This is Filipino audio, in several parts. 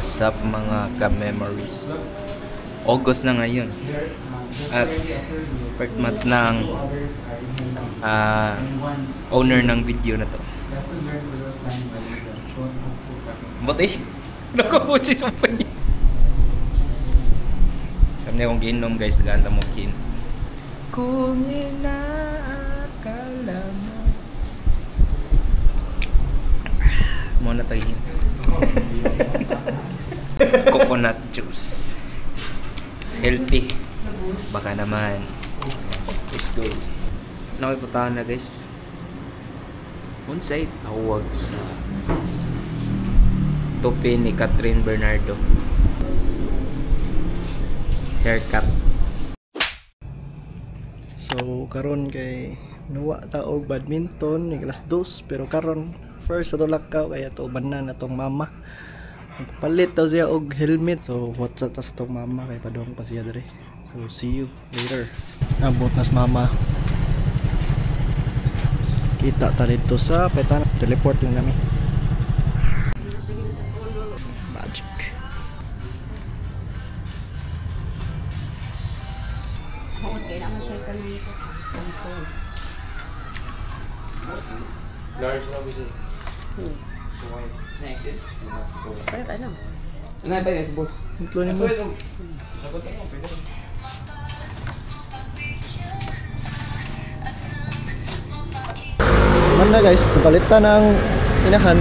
What's up mga ka-memories? August na ngayon. At first month ng owner ng video na to. Buti? Nakabusi sa pa niya. Sabi niya kung ginom guys, naganda mo kin. Kung inaakala mo. Muna tayo. Coconut juice. Healthy. Baka naman. Let's go. Nakiputahan na guys. Unsay tawag sa topi ni Catherine Bernardo. Haircut. So karon kay nuwa ta og badminton ni class 2 pero karon first sa lakaw kaya to banan atong mama. Palit daw siya og helmet. So what's up ta sa tong mama kay padong pa siya dire. So see you later. Abot nas mama. Kita ta dito sa petan, teleport lang kami. Magic. Okay, naman siya ka nito. Large na gusto. Next it. Bakit alam? Ano ba yung boss? Ito ni mo. Man na guys, napalitan ng inahan.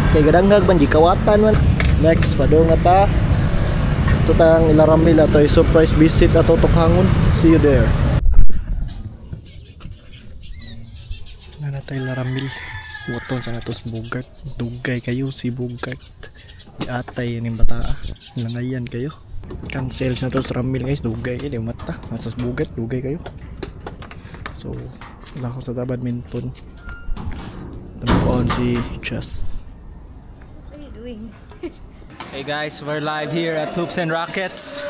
Kay gadanghag man gikawatan man. Next padong ata. Ito tang ilaramil ato surprise visit ato tukhangon. See you there. Nanatay laramil. Waton sa natos Bugart. Dugay kayo si Bugart. Iatay ning bataa. Langayan kayo. Cancel sa natos ramil guys. Dugay ini mata. Masas Bugart dugay kayo. So wala ko sa badminton. Tanong ko si Chess. What are you doing? Hey guys, we're live here at Hoops and Rockets.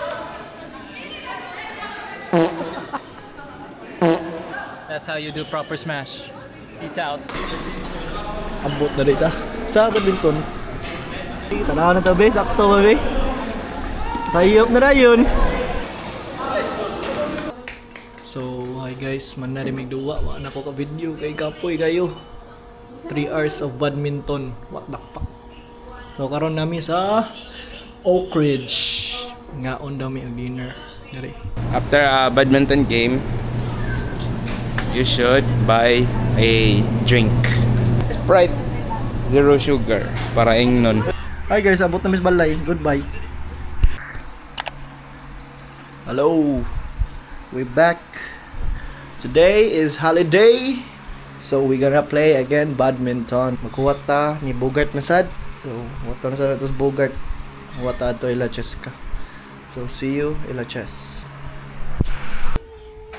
That's how you do proper smash. Peace out. Abot na dito sa badminton. Tanaw na tabi, sakto ba be? Sayop na na yun. So hi guys, man na rin magduwa. Wala na ko ka video kay kapoy kayo. 3 hours of badminton. What the fuck? So karon nami sa Oak Ridge. Ngaon daw mi ang dinner. Dari. After a badminton game, you should buy a drink. Sprite, zero sugar, para ingnon. Hi guys, abot na mis balay. Goodbye. Hello. We back. Today is holiday. So we gonna play again badminton. Makuha ta ni Bugart na sad. So wato na sad atos Bugart. Wata ato ila Cheska. So see you ila Ches.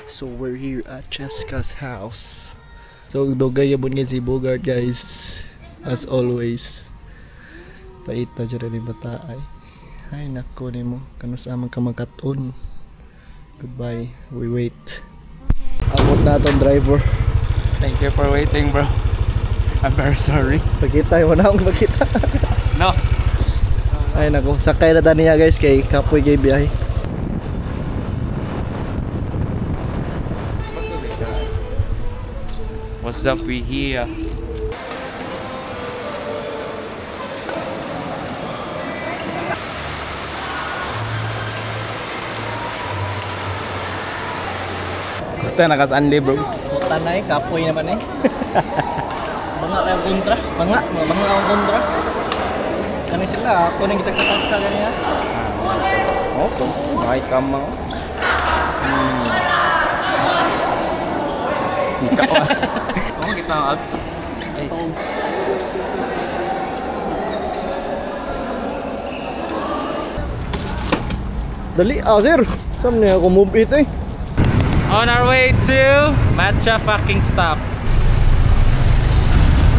So we're here at Cheska's house. So dugay yabon nga si Bugart guys. As always. Paita dyan rin bata ay. Ay nako ni mo. Kanus amang kamakaton. Goodbye. We wait. Abot na itong driver. Thank you for waiting, bro. I'm very sorry. Pagkita mo na akong makita. No. Ay nako. Sakay na ta niya guys kay kapoy kay biyahe. What's up, we here? Gusto na kas-anli, bro. Puta na kapoy naman Banga kayong kontra. Banga kayong kontra. Kani sila, ako nang kita-kita ganyan. Okay, may kama. Ako kita ang abs. Ay. Dali, sir. Saan niya ako move it On our way to Matcha fucking stop.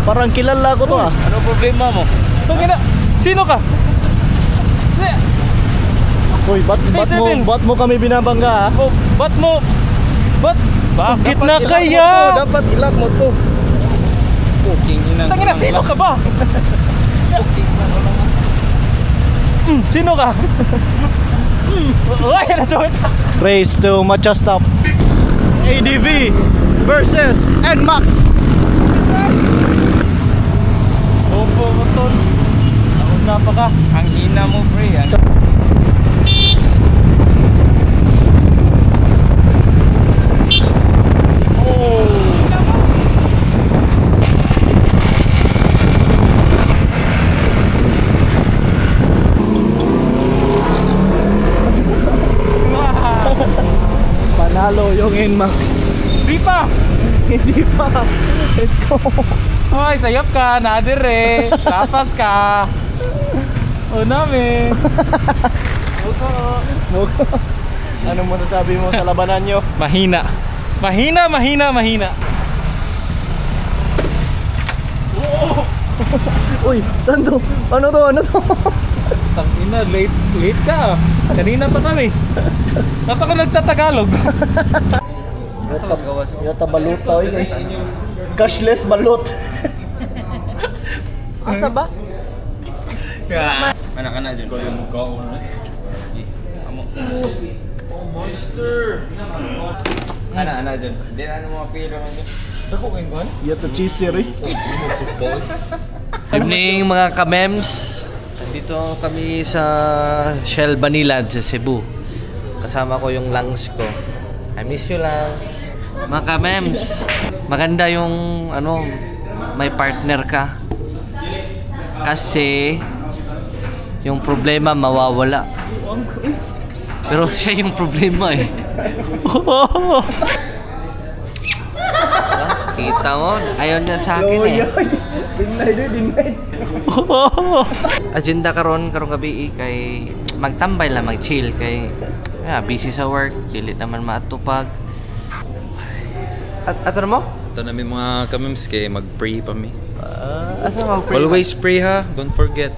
Parang kilala ko to Ano problema mo? Tungina, sino ka? Uy, ba't mo kami binabangga Oh, ba't bakit na kaya? Dapat ilag mo to. Puking ina. Tangina, sino ka ba? Sino ka? Uy, na-join. Race to Machastop. ADV versus NMAX. Opo, motor. Ako na pa ka. Ang hina mo, pre. Panalo yung NMAX. Di pa. Hindi pa. Let's go. Hoy, sayap ka. Nadire. Tapas ka. O namin. Anong masasabi mo sa labanan nyo? Mahina. Mahina. Uy, Sando, ano to? Tangina, late ka. Kanina pa kami. Dapat ka nagtatagalog. Yata balot tao yun eh. Cashless balot. Asa ba? Mana ka na dyan? Ikaw yung mukha ko na. Monster! Ana dyan. Hindi na ano mga pilo mo dyan. Dako kayong kuhan? Yata cheeser eh. Good evening mga kamems. Dito kami sa Shell Banilad sa Cebu. Kasama ko yung lungs ko. I miss you, lungs. Mga kamems, maganda yung may partner ka. Kasi yung problema mawawala. Pero siya yung problema eh. Kita mo, ayaw niya sa akin eh. Denied. Agenda karong gabi kay magtambay lang, mag-chill kay busy sa work, dili naman matupag. At ano mo? Ito namin mga kamems kay mag-pray pa mi. Ano mag-pray? Always pray ha. Don't forget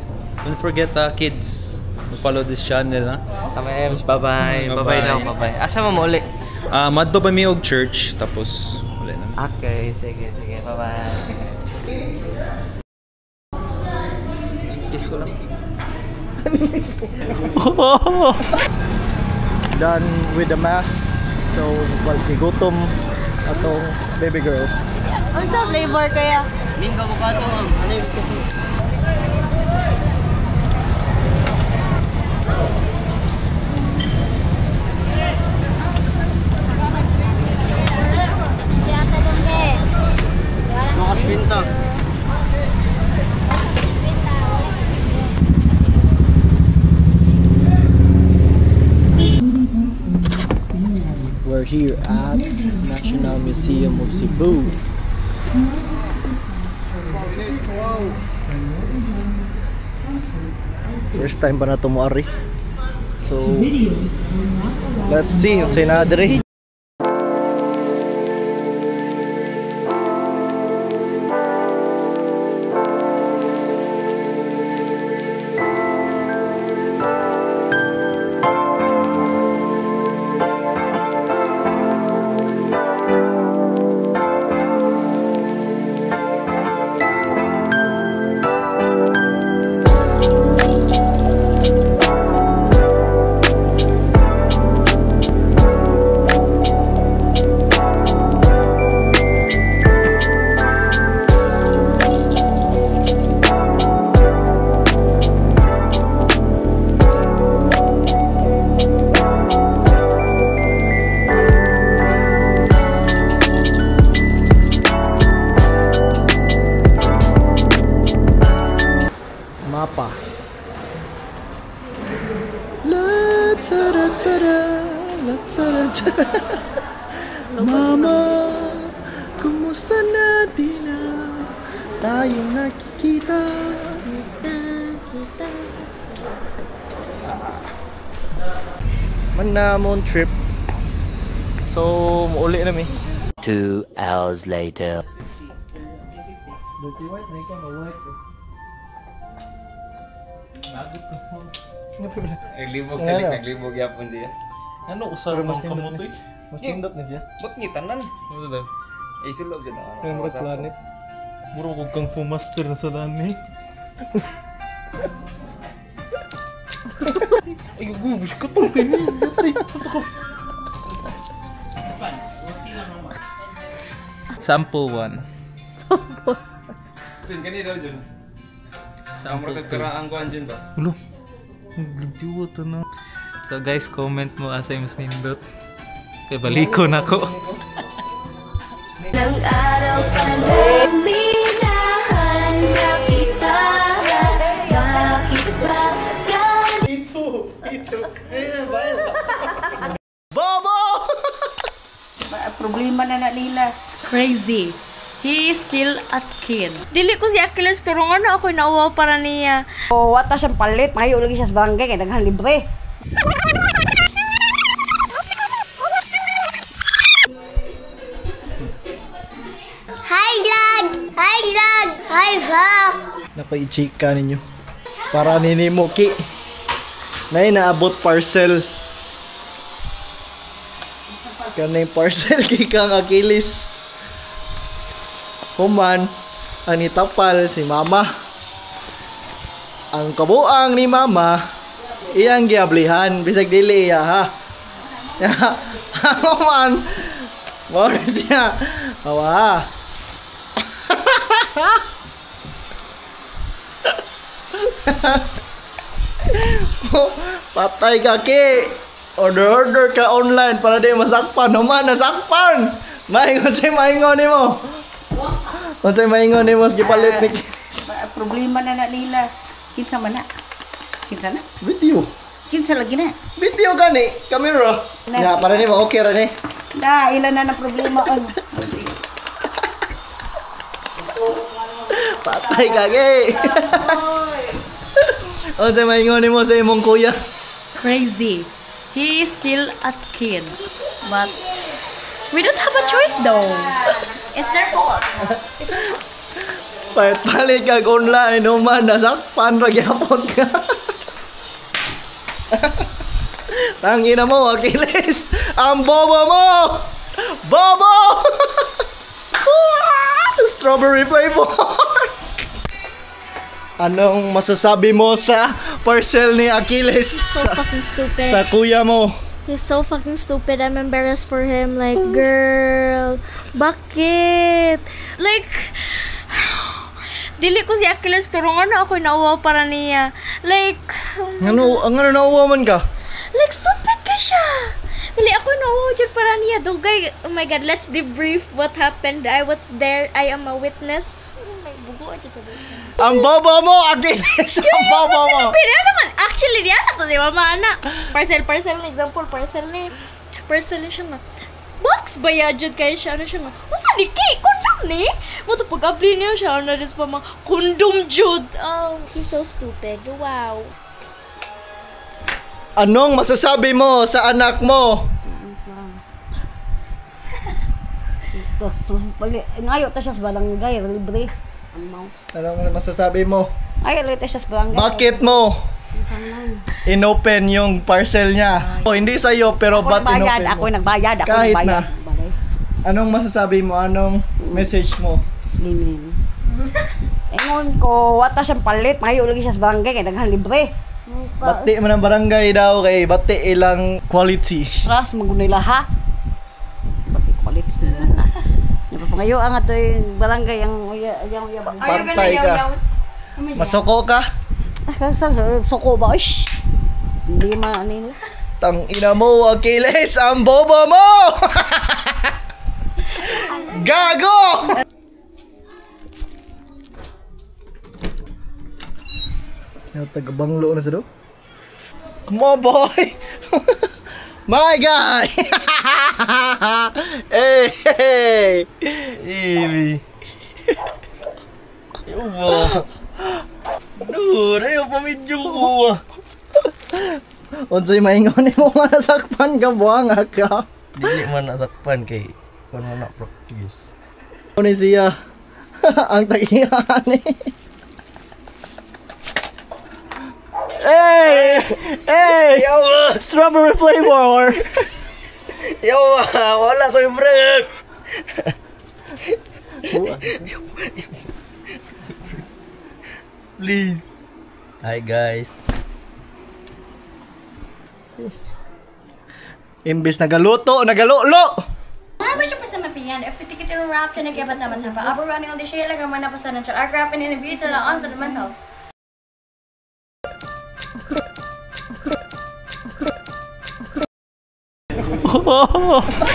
kids. Follow this channel ha. Kamems, bye-bye. Bye-bye daw, bye-bye. Asa mo uli? Madto pa mi og church tapos wala na. Okay, sige, bye-bye. Kiss ko lang. Done with the mass. So, gutom atong baby girl. Ang sa flavor kaya? Linggo mo ka ito. Ano yung Tiyata lang eh. Makas pinta. We're here at National Museum of Cebu. First time ba na ito mo ari? So, let's see. Unsay na diri? Mapa. La tada tada, la tada tada. Mama, kumusta na di na tayong nakikita? Manamon trip. So, mauli na mi. 2 hours later. Naglibog sa lik, naglibog yapon siya. Ano usara ng kamotoy? Mas tindot na siya. Ba't ngitanan? Ano daw? Sulog dyan ako. Favorite planet. Muro kong kung fu master na sa dani. Ay, gubos ko to. Sample 1. Jun, ganito Jun. Sample 2. Kagkaraan ko Jun ba? Ulo. Nagbibiwa to na. So guys, comment mo asay mas nindot. Kaya baliko na ko. Nang araw ka na minahanda kita. Bakit ba Bobo! Problema na nila. Crazy. He is still a kid. Dili ko si Achilles pero nga ako nauwaw para niya. O, wata siyang palit. Mahayo lagi siya sa barangay. Kaya naghan libre. Hi, Lad! Hi, Lad! Hi, Zach! Napaichika ninyo. Para ninimo ki. Nay naabot parcel. Kanay parcel kay kang Achilles. Human ang itapal si mama. Ang kabuang ni mama iyang giablihan bisag dili iya ha. Human mo siya. Awa. Patay ka ki. Order ka online para di masakpan. Naman nasakpan. Maingon si maingon nimo. Unsay maingon nimo sa gipalit ni Problema na nila. Kinsa man na? Kinsa na? video. Kinsa lagi na? Video gani, camera. Ya para nimo okay ra ni. Da, ilan na problema. Ano? Patay ka ki. Unsay maingon nimo sa imong kuya? Crazy. He is still a kid. But we don't have a choice though. It's their fault. Palit kag online man nasakpan ra gyapon ka. Tangina mo Achilles, ang bobo mo. Bobo. Strawberry flavor. Anong masasabi mo sa parcel ni Achilles So fucking stupid. sa kuya mo? He's so fucking stupid. I'm embarrassed for him. Like, girl, bakit? Like, dili ko si Achilles pero nga ako nauwaw para niya. Like, Ano nauwa man ka? like stupid ka siya. Dili ako nauwaw dyan para niya. Dugay, oh my God, let's debrief what happened. I was there. I am a witness. Oh my, bugo ako sa buhay. Ang bobo mo Achilles, ang bobo mo. Pero naman, actually, di ana to si mama ana. Parcel na example, parcel ni siya nga. Box ba ya jud kay siya ano siya nga. Usa ni kay condom ni? Mo to pag-abli niya siya na dis pa mga condom jud. Oh, he's so stupid. Wow. Anong masasabi mo sa anak mo? Ngayon ta siya sa barangay. Libre. Anong masasabi mo? Ngayon ta siya sa barangay. Bakit mo inopen yung parcel niya? O hindi sa'yo pero Ako ba't nagbayad. inopen Ako mo? nagbayad. Ako Kahit nagbayad. Anong masasabi mo? Anong message mo? Slimin. Ingon ko, wata siyang palit. Mahayo lagi siya sa barangay. Kaya naghan libre. Bati mo ng barangay daw kay bati ilang quality. Trust magunila ha. Bati palit nila. Napapangayo ang ato yung barangay. Pantay ka. Masuko ka? Soko ba? Ish. Hindi man nila. Tang ina mo Achilles, ang bobo mo! Gago! Yung taga-banglo na sa do? Come on, boy! My guy! Hey! Hey! Hey! Yubo. Dude, ayaw pa medyo ko. Unsay maingon nimo nga nasakpan ka buanga ka? Dili man nasakpan kay kung na practice. Ano siya? Ang tagihan ni. Hey! Hey! Yawa! Strawberry flavor! Yawa! Wala ko yung break! Please! Hi guys! Imbis nagaluto, nagalolo! Ano ba siya pa sa mapiyan? If you take it in rap, siya nagkabat sa matapa. Abo running on the share, lang naman napasanan siya. Our graphing in the video, on to the mental.